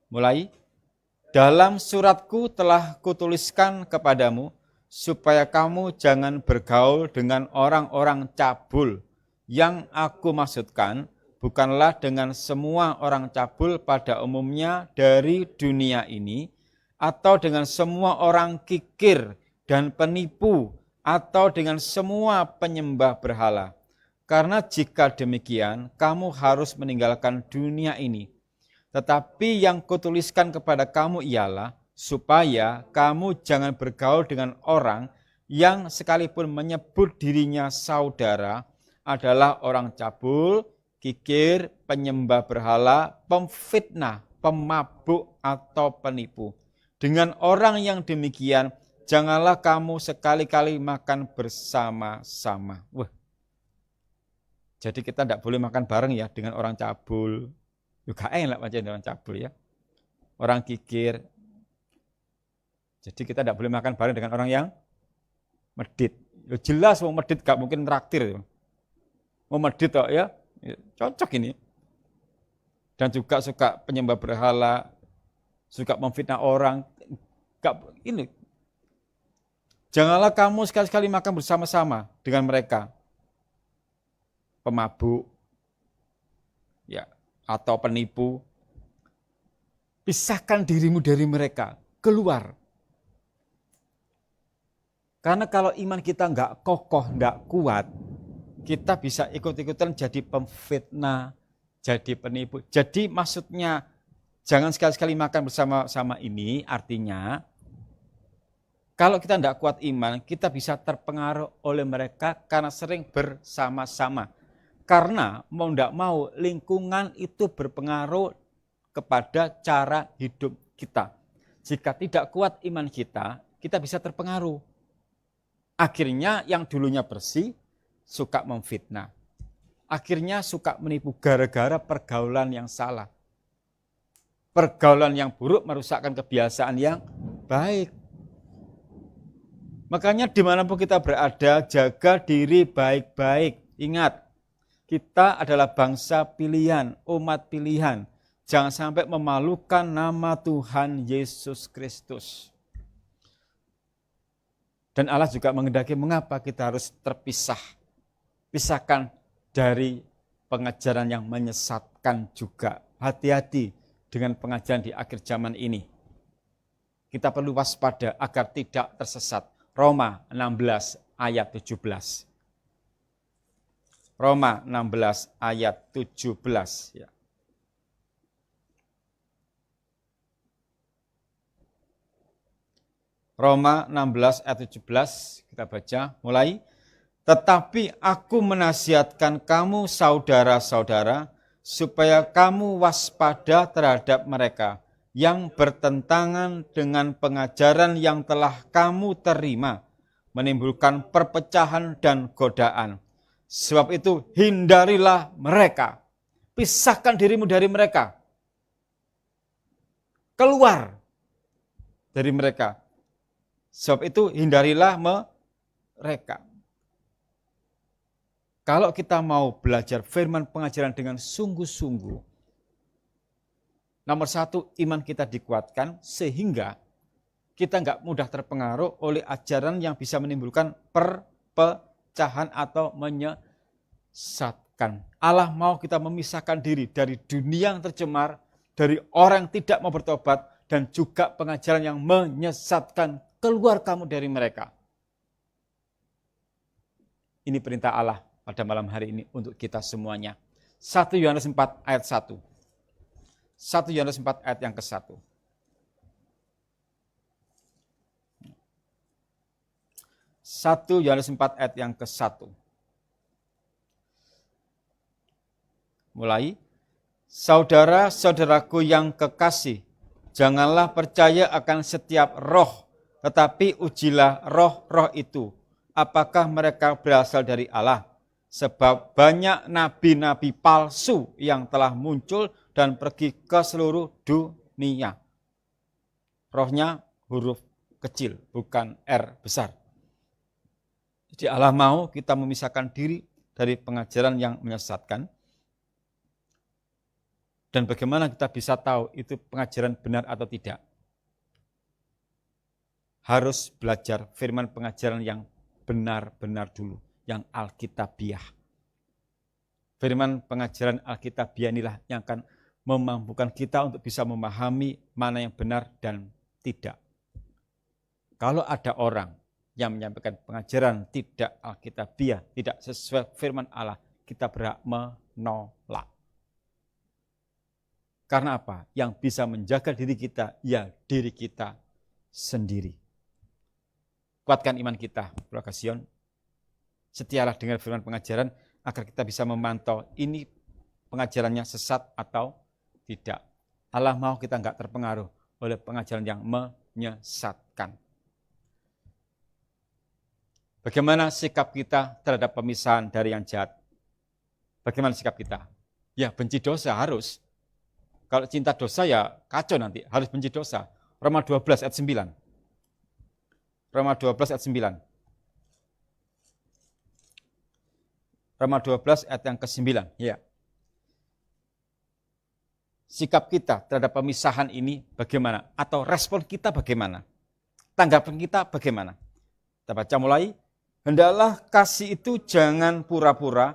Mulai. Dalam suratku telah kutuliskan kepadamu, supaya kamu jangan bergaul dengan orang-orang cabul. Yang aku maksudkan, bukanlah dengan semua orang cabul pada umumnya dari dunia ini, atau dengan semua orang kikir dan penipu, atau dengan semua penyembah berhala. Karena jika demikian, kamu harus meninggalkan dunia ini. Tetapi yang kutuliskan kepada kamu ialah, supaya kamu jangan bergaul dengan orang yang sekalipun menyebut dirinya saudara, adalah orang cabul, kikir, penyembah berhala, pemfitnah, pemabuk, atau penipu. Dengan orang yang demikian, janganlah kamu sekali-kali makan bersama-sama. Wah. Jadi kita tidak boleh makan bareng ya dengan orang cabul. Juga enak macam orang cabul ya. Orang kikir. Jadi kita tidak boleh makan bareng dengan orang yang medit. Ya jelas mau medit gak mungkin traktir. Mau medit toh ya. Cocok ini. Dan juga suka penyembah berhala, suka memfitnah orang. Ini. Janganlah kamu sekali-kali makan bersama-sama dengan mereka. Pemabuk, ya, atau penipu. Pisahkan dirimu dari mereka, keluar. Karena kalau iman kita enggak kokoh, enggak kuat, kita bisa ikut-ikutan jadi pemfitnah, jadi penipu. Jadi maksudnya jangan sekali-sekali makan bersama-sama ini, artinya kalau kita tidak kuat iman, kita bisa terpengaruh oleh mereka karena sering bersama-sama. Karena mau tidak mau, lingkungan itu berpengaruh kepada cara hidup kita. Jika tidak kuat iman kita bisa terpengaruh. Akhirnya yang dulunya bersih, suka memfitnah. Akhirnya suka menipu gara-gara pergaulan yang salah. Pergaulan yang buruk merusakkan kebiasaan yang baik. Makanya dimanapun kita berada, jaga diri baik-baik. Ingat, kita adalah bangsa pilihan, umat pilihan. Jangan sampai memalukan nama Tuhan Yesus Kristus. Dan Allah juga menghendaki mengapa kita harus terpisah. Pisahkan dari pengajaran yang menyesatkan juga. Hati-hati dengan pengajaran di akhir zaman ini. Kita perlu waspada agar tidak tersesat. Roma 16 ayat 17. Roma 16 ayat 17 ya. Roma 16 ayat 17 kita baca mulai. Tetapi aku menasihatkan kamu saudara-saudara supaya kamu waspada terhadap mereka yang bertentangan dengan pengajaran yang telah kamu terima, menimbulkan perpecahan dan godaan. Sebab itu hindarilah mereka. Pisahkan dirimu dari mereka. Keluar dari mereka. Sebab itu hindarilah mereka. Kalau kita mau belajar firman pengajaran dengan sungguh-sungguh, nomor satu, iman kita dikuatkan sehingga kita nggak mudah terpengaruh oleh ajaran yang bisa menimbulkan perpecahan atau menyesatkan. Allah mau kita memisahkan diri dari dunia yang tercemar, dari orang yang tidak mau bertobat, dan juga pengajaran yang menyesatkan. Keluar kamu dari mereka. Ini perintah Allah pada malam hari ini untuk kita semuanya. 1 Yohanes 4 ayat 1. 1 Yohanes 4 ayat yang ke-1. 1 Yohanes 4 ayat yang ke-1. Mulai. Saudara-saudaraku yang kekasih, janganlah percaya akan setiap roh, tetapi ujilah roh-roh itu, apakah mereka berasal dari Allah. Sebab banyak nabi-nabi palsu yang telah muncul dan pergi ke seluruh dunia. Rohnya huruf kecil, bukan R besar. Jadi Allah mau kita memisahkan diri dari pengajaran yang menyesatkan. Dan bagaimana kita bisa tahu itu pengajaran benar atau tidak? Harus belajar firman pengajaran yang benar-benar dulu, yang Alkitabiah. Firman pengajaran Alkitabiah inilah yang akan memampukan kita untuk bisa memahami mana yang benar dan tidak. Kalau ada orang yang menyampaikan pengajaran tidak Alkitabiah, tidak sesuai firman Allah, kita berhak menolak. Karena apa? Yang bisa menjaga diri kita, ya diri kita sendiri. Kuatkan iman kita, keluarga Sion. Setialah dengar firman pengajaran agar kita bisa memantau ini pengajarannya sesat atau tidak. Allah mau kita enggak terpengaruh oleh pengajaran yang menyesatkan. Bagaimana sikap kita terhadap pemisahan dari yang jahat? Bagaimana sikap kita? Ya benci dosa harus. Kalau cinta dosa ya kacau nanti, harus benci dosa. Roma 12 ayat 9. Roma 12 ayat 9. Roma 12 ayat yang ke-9. Ya. Sikap kita terhadap pemisahan ini bagaimana? Atau respon kita bagaimana? Tanggapan kita bagaimana? Kita baca mulai. Hendaklah kasih itu jangan pura-pura,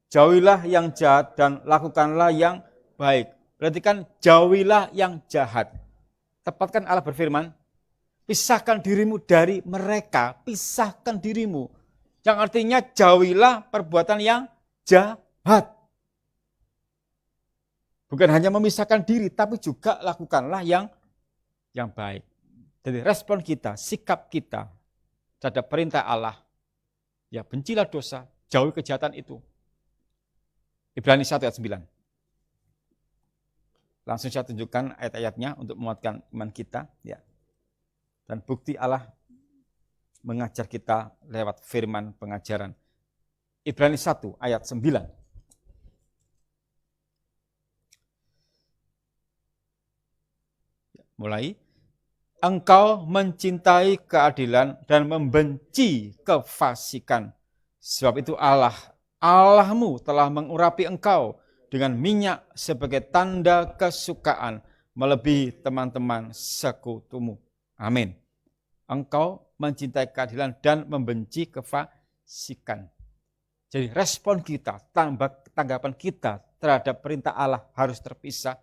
jauhilah yang jahat dan lakukanlah yang baik. Berarti kan jauhilah yang jahat. Tepatkan Allah berfirman, pisahkan dirimu dari mereka, pisahkan dirimu. Yang artinya jauhilah perbuatan yang jahat. Bukan hanya memisahkan diri, tapi juga lakukanlah yang baik. Jadi respon kita, sikap kita terhadap perintah Allah, ya bencilah dosa, jauhi kejahatan itu. Ibrani 1 ayat 9. Langsung saya tunjukkan ayat-ayatnya untuk menguatkan iman kita. Ya. Dan bukti Allah mengajar kita lewat firman pengajaran. Ibrani 1 ayat 9. Mulai. Engkau mencintai keadilan dan membenci kefasikan. Sebab itu Allahmu telah mengurapi engkau dengan minyak sebagai tanda kesukaan melebihi teman-teman sekutumu. Amin. Engkau mencintai keadilan dan membenci kefasikan. Jadi respon kita, tanggapan kita terhadap perintah Allah harus terpisah.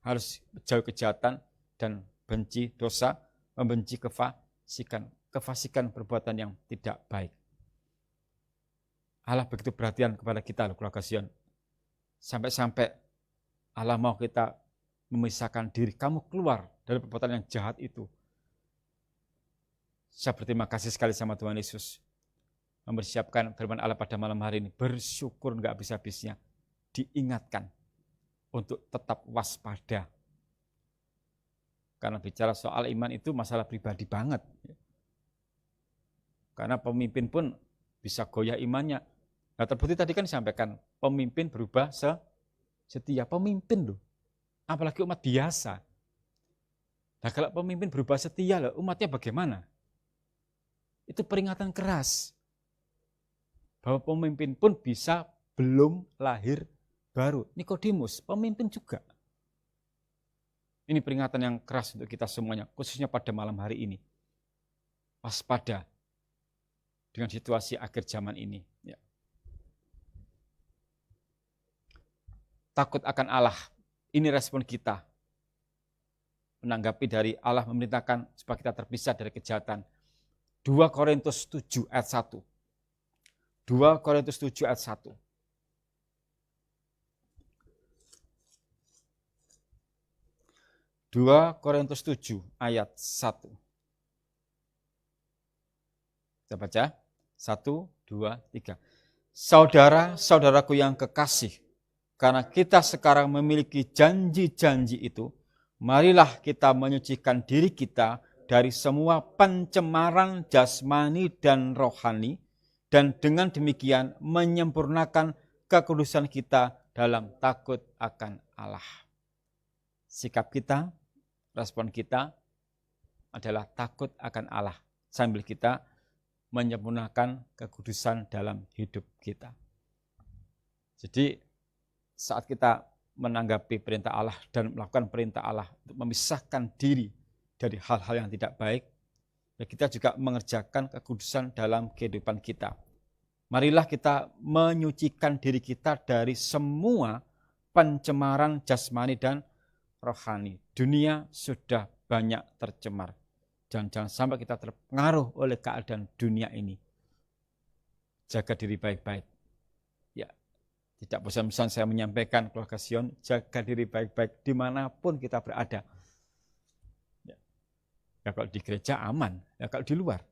Harus jauh kejahatan dan benci dosa, membenci kefasikan. Kefasikan perbuatan yang tidak baik. Allah begitu perhatian kepada kita loh keluarga Sion. Sampai-sampai Allah mau kita memisahkan diri. Kamu keluar dari perbuatan yang jahat itu. Saya berterima kasih sekali sama Tuhan Yesus. Mempersiapkan firman Allah pada malam hari ini. Bersyukur nggak habis-habisnya. Diingatkan untuk tetap waspada. Karena bicara soal iman itu masalah pribadi banget. Karena pemimpin pun bisa goyah imannya. Nah, terbukti tadi kan disampaikan, pemimpin berubah setia. Pemimpin loh. Apalagi umat biasa. Nah, kalau pemimpin berubah setia loh, umatnya bagaimana? Itu peringatan keras. Bahwa pemimpin pun bisa belum lahir baru. Nikodemus, pemimpin juga. Ini peringatan yang keras untuk kita semuanya, khususnya pada malam hari ini. Waspada dengan situasi akhir zaman ini. Ya. Takut akan Allah, ini respon kita. Menanggapi dari Allah memerintahkan supaya kita terpisah dari kejahatan. 2 Korintus 7 ayat 1. 2 Korintus 7 ayat 1. 2 Korintus 7 ayat 1. Kita baca. 1, 2, 3. Saudara-saudaraku yang kekasih, karena kita sekarang memiliki janji-janji itu, marilah kita menyucikan diri kita dari semua pencemaran jasmani dan rohani, dan dengan demikian menyempurnakan kekudusan kita dalam takut akan Allah. Sikap kita, respon kita adalah takut akan Allah, sambil kita menyempurnakan kekudusan dalam hidup kita. Jadi saat kita menanggapi perintah Allah dan melakukan perintah Allah untuk memisahkan diri dari hal-hal yang tidak baik, ya kita juga mengerjakan kekudusan dalam kehidupan kita. Marilah kita menyucikan diri kita dari semua pencemaran jasmani dan rohani. Dunia sudah banyak tercemar. Jangan sampai kita terpengaruh oleh keadaan dunia ini. Jaga diri baik-baik. Ya, tidak bosan-bosan saya menyampaikan keluarga Sion, jaga diri baik-baik dimanapun kita berada. Ya, kalau di gereja aman, ya kalau di luar,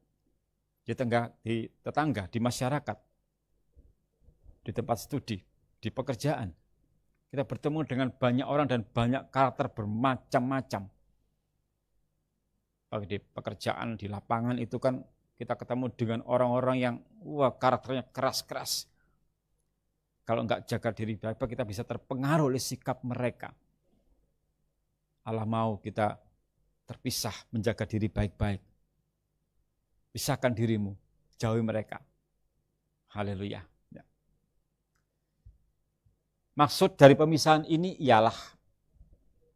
di tetangga, di masyarakat, di tempat studi, di pekerjaan, kita bertemu dengan banyak orang dan banyak karakter bermacam-macam. Di pekerjaan, di lapangan itu kan kita ketemu dengan orang-orang yang karakternya keras-keras. Kalau enggak jaga diri baik-baik, kita bisa terpengaruh oleh sikap mereka. Allah mau kita terpisah, menjaga diri baik-baik. Pisahkan dirimu, jauhi mereka. Haleluya. Ya. Maksud dari pemisahan ini ialah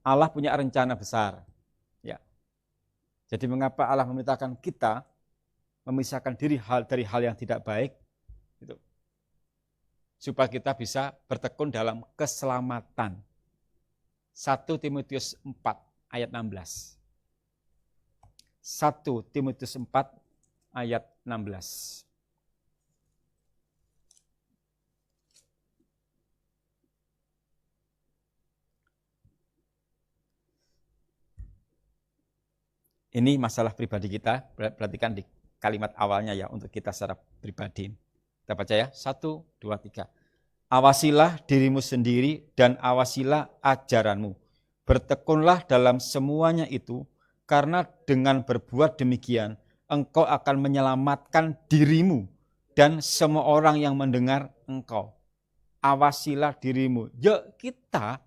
Allah punya rencana besar. Jadi mengapa Allah memerintahkan kita memisahkan diri dari hal yang tidak baik, gitu, supaya kita bisa bertekun dalam keselamatan. 1 Timotius 4 ayat 16. 1 Timotius 4 ayat 16. Ini masalah pribadi kita, perhatikan di kalimat awalnya ya untuk kita secara pribadi. Kita baca ya, 1, 2, 3. Awasilah dirimu sendiri dan awasilah ajaranmu. Bertekunlah dalam semuanya itu, karena dengan berbuat demikian, engkau akan menyelamatkan dirimu dan semua orang yang mendengar engkau. Awasilah dirimu. Ya kita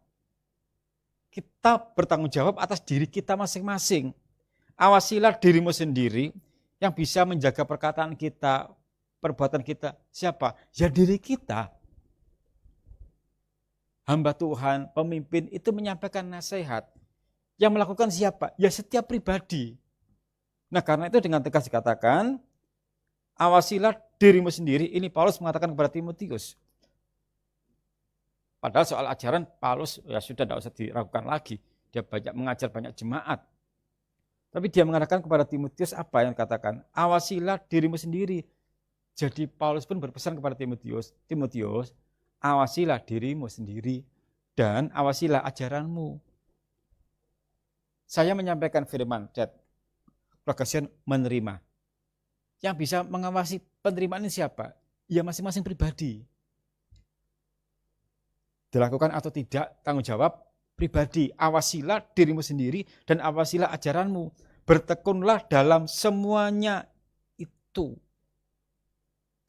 bertanggung jawab atas diri kita masing-masing. Awasilah dirimu sendiri, yang bisa menjaga perkataan kita, perbuatan kita. Siapa? Ya diri kita. Hamba Tuhan, pemimpin itu menyampaikan nasihat. Yang melakukan siapa? Ya setiap pribadi. Nah karena itu dengan tegas dikatakan, awasilah dirimu sendiri. Ini Paulus mengatakan kepada Timotius. Padahal soal ajaran Paulus ya sudah tidak usah diragukan lagi. Dia banyak mengajar banyak jemaat. Tapi dia mengatakan kepada Timotius apa yang dikatakan? Awasilah dirimu sendiri. Jadi Paulus pun berpesan kepada Timotius, awasilah dirimu sendiri dan awasilah ajaranmu. Saya menyampaikan firman, keluarga Sion menerima. Yang bisa mengawasi penerimaan ini siapa? Ya masing-masing pribadi. Dilakukan atau tidak, tanggung jawab pribadi. Awasilah dirimu sendiri dan awasilah ajaranmu. Bertekunlah dalam semuanya itu.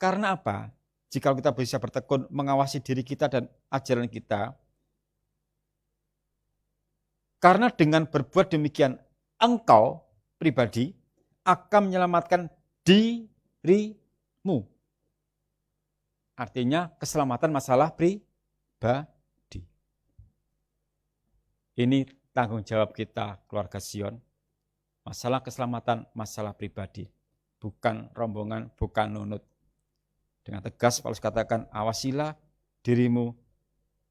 Karena apa? Jika kita bisa bertekun mengawasi diri kita dan ajaran kita, karena dengan berbuat demikian, engkau pribadi akan menyelamatkan dirimu. Artinya keselamatan masalah pribadi. Ini tanggung jawab kita, keluarga Sion. Masalah keselamatan, masalah pribadi. Bukan rombongan, bukan nunut. Dengan tegas Paulus katakan, awasilah dirimu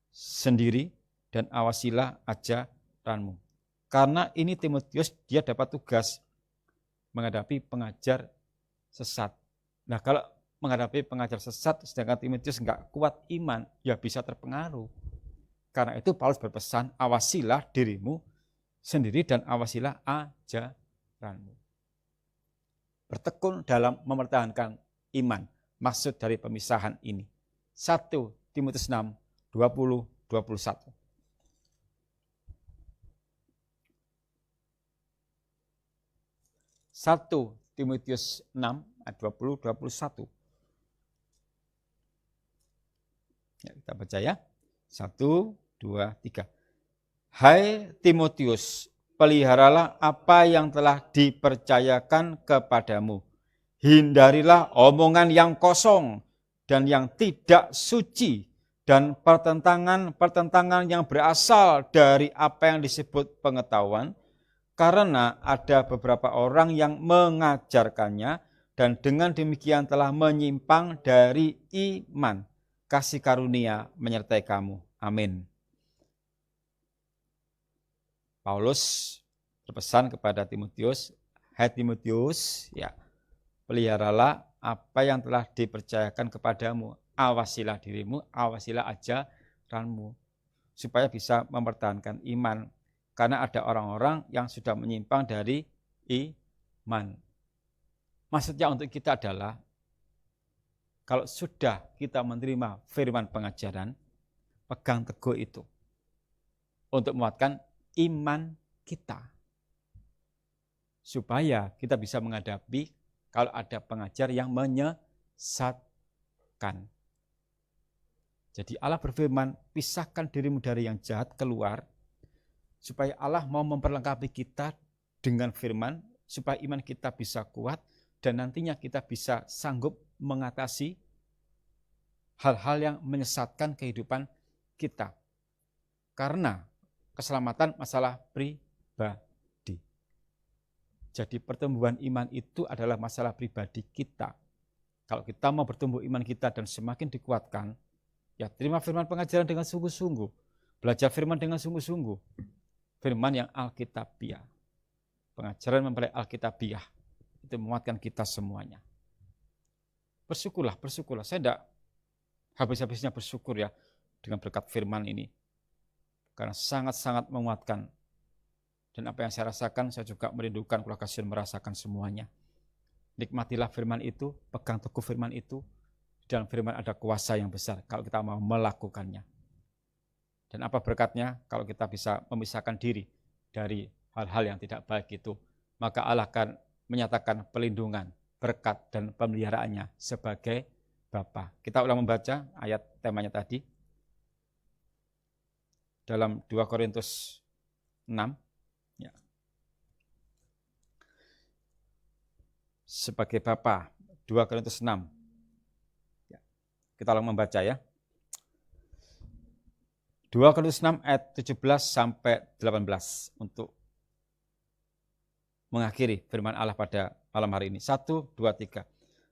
sendiri dan awasilah ajaranmu. Karena ini Timotius, dia dapat tugas menghadapi pengajar sesat. Nah, kalau menghadapi pengajar sesat, sedangkan Timotius enggak kuat iman, ya bisa terpengaruh. Karena itu Paulus berpesan, awasilah dirimu sendiri dan awasilah ajaranmu. Bertekun dalam mempertahankan iman. Maksud dari pemisahan ini. 1 Timotius 6, 20, 21. 1 Timotius 6, ayat 20, 21. Ya, kita baca ya. 1, 2, 3. Hai Timotius, peliharalah apa yang telah dipercayakan kepadamu. Hindarilah omongan yang kosong dan yang tidak suci dan pertentangan yang berasal dari apa yang disebut pengetahuan, karena ada beberapa orang yang mengajarkannya dan dengan demikian telah menyimpang dari iman. Kasih karunia menyertai kamu. Amin. Paulus berpesan kepada Timotius, hai Timotius, ya, peliharalah apa yang telah dipercayakan kepadamu. Awasilah dirimu, awasilah ajaranmu. Supaya bisa mempertahankan iman. Karena ada orang-orang yang sudah menyimpang dari iman. Maksudnya untuk kita adalah, kalau sudah kita menerima firman pengajaran, pegang teguh itu. Untuk menguatkan iman kita. Supaya kita bisa menghadapi kalau ada pengajar yang menyesatkan. Jadi Allah berfirman, pisahkan dirimu dari yang jahat, keluar. Supaya Allah mau memperlengkapi kita dengan firman, supaya iman kita bisa kuat, dan nantinya kita bisa sanggup mengatasi hal-hal yang menyesatkan kehidupan kita. Karena keselamatan masalah pribadi. Jadi pertumbuhan iman itu adalah masalah pribadi kita. Kalau kita mau bertumbuh iman kita dan semakin dikuatkan, ya terima firman pengajaran dengan sungguh-sungguh. Belajar firman dengan sungguh-sungguh. Firman yang Alkitabiah. Pengajaran mempelai Alkitabiah. Itu menguatkan kita semuanya. Bersyukurlah. Saya tidak habis-habisnya bersyukur ya dengan berkat firman ini. Karena sangat-sangat menguatkan. Dan apa yang saya rasakan, saya juga merindukan keluarga Sion merasakan semuanya. Nikmatilah firman itu, pegang teguh firman itu. Dan firman ada kuasa yang besar kalau kita mau melakukannya. Dan apa berkatnya kalau kita bisa memisahkan diri dari hal-hal yang tidak baik itu. Maka Allah akan menyatakan pelindungan, berkat, dan pemeliharaannya sebagai Bapa. Kita ulang membaca ayat temanya tadi. Dalam 2 Korintus 6. Ya. Sebagai Bapa, 2 Korintus 6. Ya. Kita ulang membaca ya. 2 Korintus 6 ayat 17 sampai 18 untuk mengakhiri firman Allah pada malam hari ini. 1, 2, 3.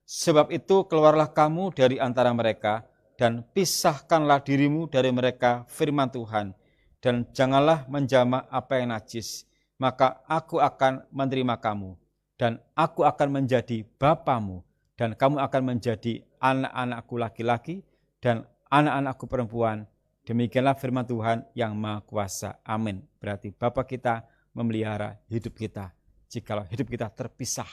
Sebab itu keluarlah kamu dari antara mereka dan pisahkanlah dirimu dari mereka firman Tuhan. Dan janganlah menjamah apa yang najis, maka aku akan menerima kamu, dan aku akan menjadi Bapamu, dan kamu akan menjadi anak-anakku laki-laki dan anak-anakku perempuan. Demikianlah firman Tuhan yang Maha Kuasa. Amin. Berarti Bapa kita memelihara hidup kita. Jikalau hidup kita terpisah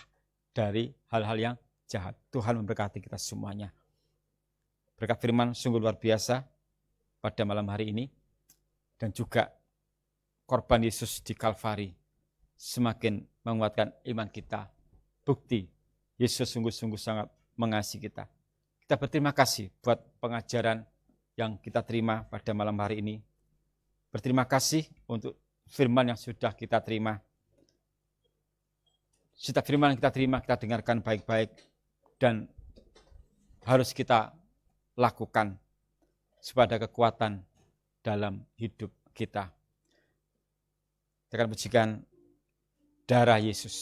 dari hal-hal yang jahat. Tuhan memberkati kita semuanya. Berkat firman sungguh luar biasa pada malam hari ini. Dan juga korban Yesus di Kalvari semakin menguatkan iman kita. Bukti Yesus sungguh-sungguh sangat mengasihi kita. Kita berterima kasih buat pengajaran yang kita terima pada malam hari ini. Berterima kasih untuk firman yang sudah kita terima. Setiap firman yang kita terima, kita dengarkan baik-baik dan harus kita lakukan supaya ada kekuatan dalam hidup kita. Kita akan pujikan darah Yesus.